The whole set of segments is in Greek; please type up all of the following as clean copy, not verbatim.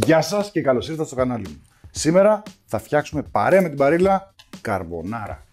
Γεια σας και καλώς ήρθατε στο κανάλι μου. Σήμερα θα φτιάξουμε παρέα με την Μπαρίλα καρμπονάρα.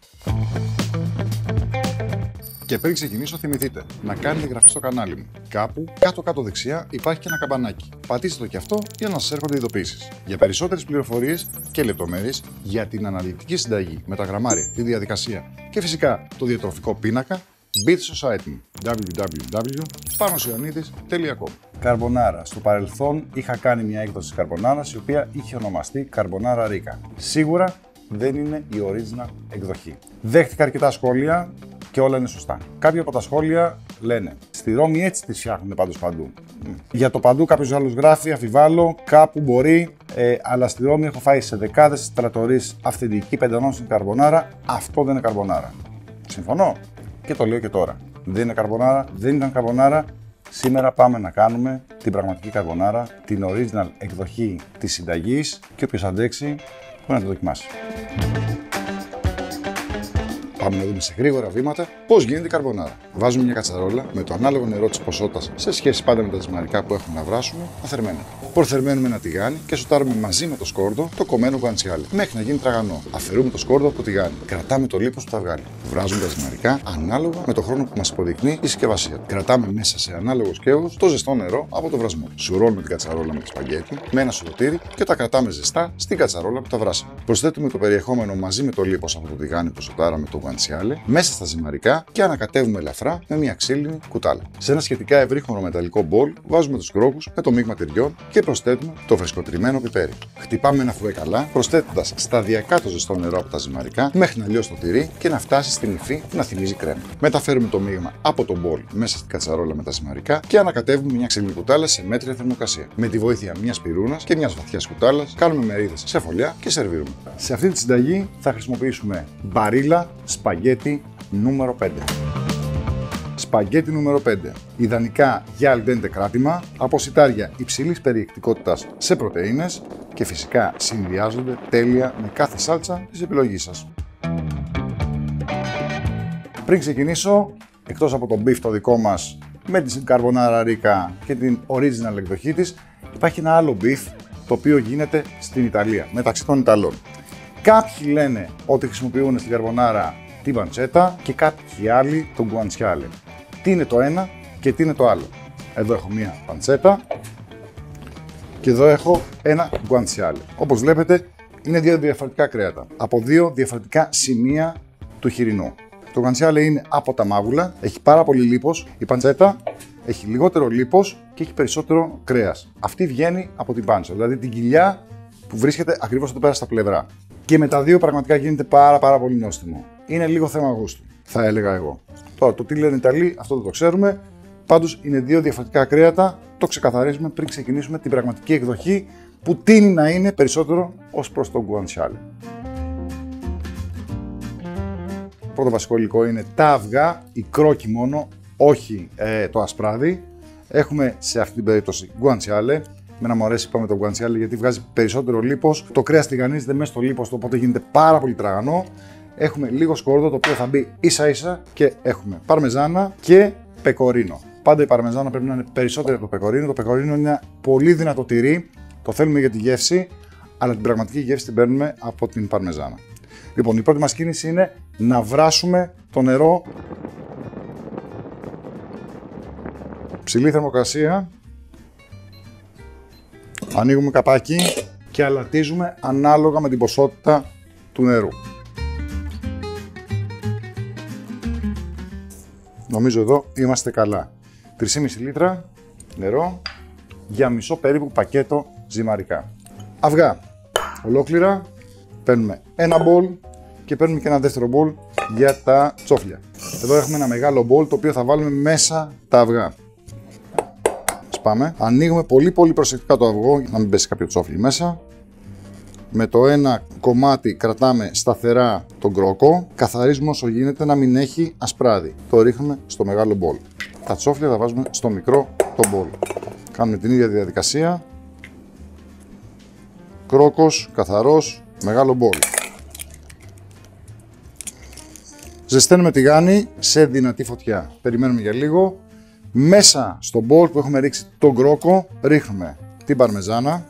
Και πριν ξεκινήσω, θυμηθείτε να κάνετε εγγραφή στο κανάλι μου. Κάπου κάτω δεξιά υπάρχει και ένα καμπανάκι. Πατήστε το και αυτό για να σας έρχονται ειδοποιήσεις. Για περισσότερες πληροφορίες και λεπτομέρειες για την αναλυτική συνταγή με τα γραμμάρια, τη διαδικασία και φυσικά το διατροφικό πίνακα, μπείτε στο site μου www.panosioannidis.com. Καρμπονάρα. Στο παρελθόν είχα κάνει μια έκδοση καρμπονάρας η οποία είχε ονομαστεί Καρμπονάρα Ρίκα. Σίγουρα δεν είναι η original εκδοχή. Δέχτηκα αρκετά σχόλια και όλα είναι σωστά. Κάποια από τα σχόλια λένε στη Ρώμη έτσι τη φτιάχνουν πάντως παντού. Για το παντού κάποιος άλλος γράφει, αμφιβάλλω, κάπου μπορεί, αλλά στη Ρώμη έχω φάει σε δεκάδες τρατορίες αυθεντική πεντανόσιμη καρμπονάρα. Αυτό δεν είναι καρμπονάρα. Συμφωνώ και το λέω και τώρα. Δεν είναι καρμπονάρα, δεν ήταν καρμπονάρα. Σήμερα πάμε να κάνουμε την πραγματική καρμπονάρα, την original εκδοχή της συνταγής και όποιος αντέξει μπορεί να το δοκιμάσει. Πάμε να δούμε σε γρήγορα βήματα πώς γίνεται η καρμπονάρα. Βάζουμε μια κατσαρόλα με το ανάλογο νερό της ποσότητας σε σχέση πάντα με τα ζυμαρικά που έχουμε να βράσουμε, αθερμένα. Προθερμαίνουμε ένα τηγάνι και σοτάρουμε μαζί με το σκόρδο το κομμένο γκουαντσιάλε μέχρι να γίνει τραγανό. Αφαιρούμε το σκόρδο από το τηγάνι. Κρατάμε το λίπος που θα βγάλει. Βράζουμε τα ζυμαρικά ανάλογα με το χρόνο που μας υποδεικνύει η συσκευασία. Κρατάμε μέσα σε ανάλογο σκεύος το ζεστό νερό από το βρασμό. Σουρώνουμε την κατσαρόλα με τη σπαγκέτι με ένα σουρωτήρι και τα κρατάμε ζεστά στην κατσαρόλα που τα βράσαμε. Προσθέτουμε το περιεχόμενο μαζί με το λίπος από το τηγάνι που σοτάραμε το γκουαντσιάλε μέσα στα ζυμαρικά και ανακατεύουμε ελαφρά με μια ξύλινη κουτάλα. Σε ένα σχετικά ευρύχρωμο μεταλλικό μπολ βάζουμε τους κρόκους με το μείγμα τυριών και προσθέτουμε το φρεσκοτριμμένο πιπέρι. Χτυπάμε ένα φουέ καλά, προσθέτοντας σταδιακά το ζεστό νερό από τα ζυμαρικά μέχρι να λιώσει το τυρί και να φτάσει στην υφή που να θυμίζει κρέμα. Μεταφέρουμε το μείγμα από το μπολ μέσα στην κατσαρόλα με τα ζυμαρικά και ανακατεύουμε μια ξύλινη κουτάλα σε μέτρια θερμοκρασία. Με τη βοήθεια μιας πυρούνας και μιας βαθιάς κουτάλας κάνουμε μερίδες σε φωλιά και σερβίρουμε. Σε αυτή τη συνταγή θα χρησιμοποιήσουμε μπαρίλα σπαγγέτι νούμερο 5. Σπαγγέτι νούμερο 5. Ιδανικά για al dente κράτημα, από σιτάρια υψηλής περιεκτικότητας σε πρωτεΐνες και φυσικά συνδυάζονται τέλεια με κάθε σάλτσα της επιλογής σας. Πριν ξεκινήσω, εκτός από το beef το δικό μας με την καρμπονάρα ρίκα και την original εκδοχή της, υπάρχει ένα άλλο beef το οποίο γίνεται στην Ιταλία, μεταξύ των Ιταλών. Κάποιοι λένε ότι χρησιμοποιούν στην καρμπονάρα την παντσέτα και κάποιοι άλλοι τον γκουαντσιάλε. Τι είναι το ένα και τι είναι το άλλο. Εδώ έχω μία παντσέτα και εδώ έχω ένα γκουαντσιάλε. Όπως βλέπετε είναι δύο διαφορετικά κρέατα από δύο διαφορετικά σημεία του χοιρινού. Το γκουαντσιάλε είναι από τα μάγουλα, έχει πάρα πολύ λίπος. Η παντσέτα έχει λιγότερο λίπος και έχει περισσότερο κρέας. Αυτή βγαίνει από την πάντσο, δηλαδή την κοιλιά που βρίσκεται ακριβώς εδώ πέρα στα πλευρά. Και με τα δύο πραγματικά γίνεται πάρα πολύ νόστιμο. Είναι λίγο θέμα γούστου, θα έλεγα εγώ. Τώρα, το τι λένε οι Ιταλοί, αυτό δεν το ξέρουμε. Πάντως είναι δύο διαφορετικά κρέατα. Το ξεκαθαρίζουμε πριν ξεκινήσουμε την πραγματική εκδοχή που τείνει να είναι περισσότερο ως προς τον γκουαντσιάλε. Πρώτο βασικό υλικό είναι τα αυγά, η κρόκη μόνο, όχι το ασπράδι. Έχουμε σε αυτή την περίπτωση γκουαντσιάλε. Εμένα μου αρέσει πάμε το γκουαντσιάλε γιατί βγάζει περισσότερο λίπος. Το κρέας τηγανίζεται μέσα στο λίπος, οπότε γίνεται πάρα πολύ τραγανό. Έχουμε λίγο σκόρδο το οποίο θα μπει ίσα ίσα και έχουμε παρμεζάνα και πεκορίνο. Πάντα η παρμεζάνα πρέπει να είναι περισσότερη από το πεκορίνο. Το πεκορίνο είναι ένα πολύ δυνατό τυρί. Το θέλουμε για τη γεύση, αλλά την πραγματική γεύση την παίρνουμε από την παρμεζάνα. Λοιπόν, η πρώτη μας κίνηση είναι να βράσουμε το νερό. Ψηλή θερμοκρασία. Ανοίγουμε καπάκι και αλατίζουμε ανάλογα με την ποσότητα του νερού. Νομίζω εδώ είμαστε καλά. 3,5 λίτρα νερό για μισό περίπου πακέτο ζυμαρικά. Αυγά ολόκληρα. Παίρνουμε ένα μπολ και παίρνουμε και ένα δεύτερο μπολ για τα τσόφλια. Εδώ έχουμε ένα μεγάλο μπολ το οποίο θα βάλουμε μέσα τα αυγά. Σπάμε. Ανοίγουμε πολύ προσεκτικά το αυγό για να μην πέσει κάποιο τσόφλι μέσα. Με το ένα κομμάτι κρατάμε σταθερά τον κρόκο. Καθαρίζουμε όσο γίνεται να μην έχει ασπράδι. Το ρίχνουμε στο μεγάλο μπολ. Τα τσόφλια τα βάζουμε στο μικρό το μπολ. Κάνουμε την ίδια διαδικασία. Κρόκος, καθαρός, μεγάλο μπολ. Ζεσταίνουμε τηγάνι σε δυνατή φωτιά. Περιμένουμε για λίγο. Μέσα στο μπολ που έχουμε ρίξει τον κρόκο ρίχνουμε την παρμεζάνα.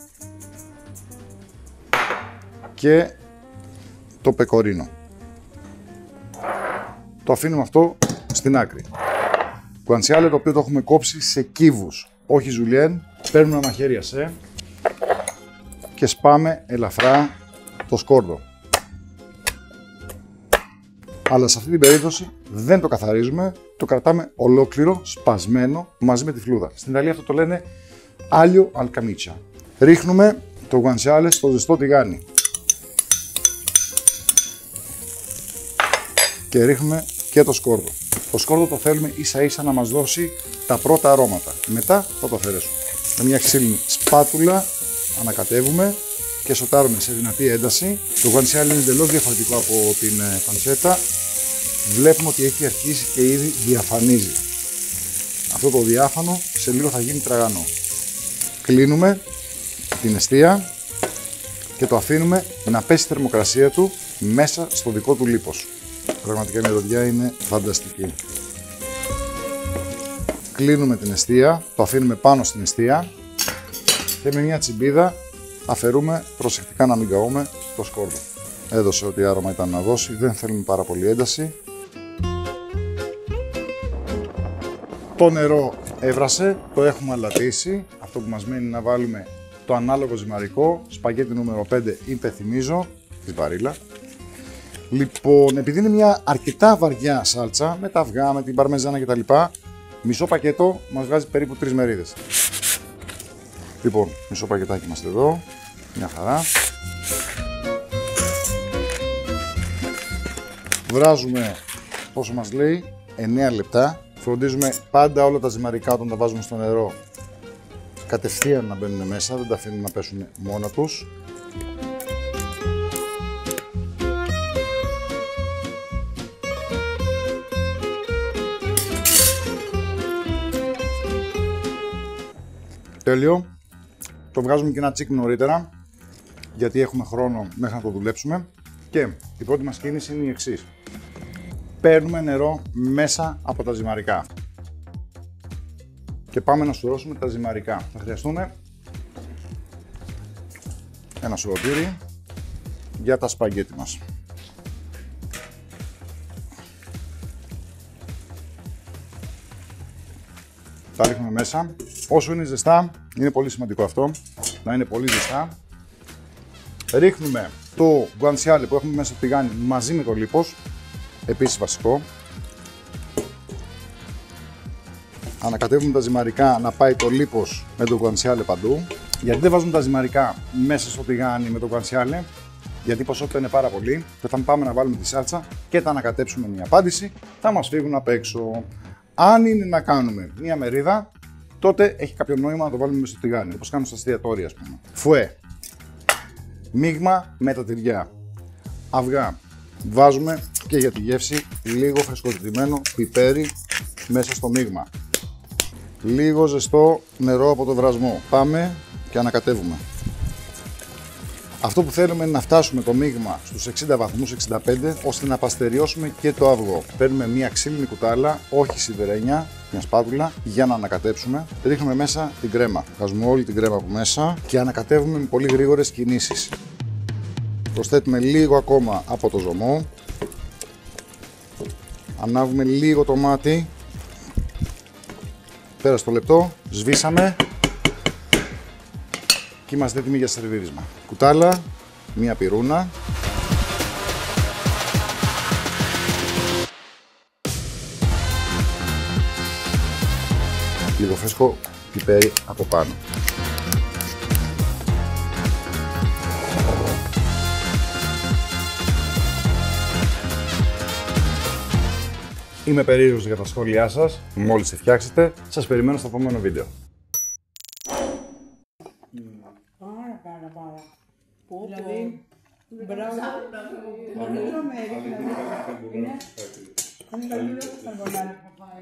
και το πεκορίνο. Το αφήνουμε αυτό στην άκρη. Γκουανσιάλε το οποίο το έχουμε κόψει σε κύβους, όχι ζουλιέν. Παίρνουμε ένα μαχαίρι ασέ και σπάμε ελαφρά το σκόρδο. Αλλά σε αυτή την περίπτωση δεν το καθαρίζουμε, το κρατάμε ολόκληρο, σπασμένο, μαζί με τη φλούδα. Στην Ιταλία αυτό το λένε aglio al camicia. Ρίχνουμε το γκουανσιάλε στο ζεστό τηγάνι. Και ρίχνουμε και το σκόρδο. Το σκόρδο το θέλουμε ίσα ίσα να μας δώσει τα πρώτα αρώματα. Μετά θα το αφαιρέσουμε. Με μια ξύλινη σπάτουλα ανακατεύουμε και σοτάρουμε σε δυνατή ένταση. Το γκουανσιάλε είναι εντελώς διαφορετικό από την πανσέτα. Βλέπουμε ότι έχει αρχίσει και ήδη διαφανίζει. Αυτό το διάφανο σε λίγο θα γίνει τραγανό. Κλείνουμε την εστία και το αφήνουμε να πέσει η θερμοκρασία του μέσα στο δικό του λίπος. Πραγματικά η μυρωδιά είναι φανταστική. Κλείνουμε την εστία, το αφήνουμε πάνω στην εστία και με μια τσιμπίδα αφαιρούμε προσεκτικά να μην καούμε το σκόρδο. Έδωσε ό,τι άρωμα ήταν να δώσει, δεν θέλουμε πάρα πολύ ένταση. Το νερό έβρασε, το έχουμε αλατίσει. Αυτό που μας μένει να βάλουμε το ανάλογο ζυμαρικό, σπαγγέτι νούμερο 5, υπενθυμίζω, της βαρίλα. Λοιπόν, επειδή είναι μια αρκετά βαριά σάλτσα, με τα αυγά, με την παρμεζάνα κτλ., μισό πακέτο μας βγάζει περίπου 3 μερίδες. Λοιπόν, μισό πακετάκι είμαστε εδώ, μια χαρά. Βράζουμε, όσο μας λέει, 9 λεπτά. Φροντίζουμε πάντα όλα τα ζυμαρικά όταν τα βάζουμε στο νερό κατευθείαν να μπαίνουν μέσα, δεν τα αφήνουμε να πέσουν μόνα τους. Τέλειο. Το βγάζουμε και ένα τσικ νωρίτερα, γιατί έχουμε χρόνο μέχρι να το δουλέψουμε. Και η πρώτη μας κίνηση είναι η εξής. Παίρνουμε νερό μέσα από τα ζυμαρικά και πάμε να στουρώσουμε τα ζυμαρικά. Θα χρειαστούμε ένα σουρωτήρι για τα σπαγγέτι μας. Τα ρίχνουμε μέσα. Όσο είναι ζεστά, είναι πολύ σημαντικό αυτό, να είναι πολύ ζεστά. Ρίχνουμε το γκουανσιάλε που έχουμε μέσα στο τηγάνι μαζί με το λίπος, επίσης βασικό. Ανακατεύουμε τα ζυμαρικά να πάει το λίπος με το γκουανσιάλε παντού. Γιατί δεν βάζουμε τα ζυμαρικά μέσα στο τηγάνι με το γκουανσιάλε? Γιατί η ποσότητα είναι πάρα πολύ και όταν πάμε να βάλουμε τη σάλτσα και τα ανακατέψουμε μια απάντηση, θα μας φύγουν απ' έξω. Αν είναι να κάνουμε μια μερίδα, τότε έχει κάποιο νόημα να το βάλουμε μέσα στο τηγάνι, όπως κάνουμε στα εστιατόρια, ας πούμε. Φουέ. Μείγμα με τα τυριά. Αυγά. Βάζουμε και για τη γεύση λίγο φρεσκοτυπημένο πιπέρι μέσα στο μείγμα. Λίγο ζεστό νερό από το βρασμό. Πάμε και ανακατεύουμε. Αυτό που θέλουμε είναι να φτάσουμε το μείγμα στους 60 βαθμούς, 65, ώστε να παστεριώσουμε και το αυγό. Παίρνουμε μια ξύλινη κουτάλα, όχι σιδερένια, μια σπάτουλα, για να ανακατέψουμε. Ρίχνουμε μέσα την κρέμα. Βγάζουμε όλη την κρέμα από μέσα και ανακατεύουμε με πολύ γρήγορες κινήσεις. Προσθέτουμε λίγο ακόμα από το ζωμό. Ανάβουμε λίγο το μάτι. Πέρασε το λεπτό, σβήσαμε και είμαστε έτοιμοι για σερβίρισμα. Κουτάλα, μία πυρούνα. Λίγο φρέσκο πιπέρι από πάνω. Είμαι περίεργος για τα σχόλιά σας. Μόλις τη φτιάξετε, σας περιμένω στο επόμενο βίντεο. Πάρα. Δηλαδή, μπράβο. Νομίζω με έριχνε. Είναι καλύτερο καρμπονάρι που θα φάει.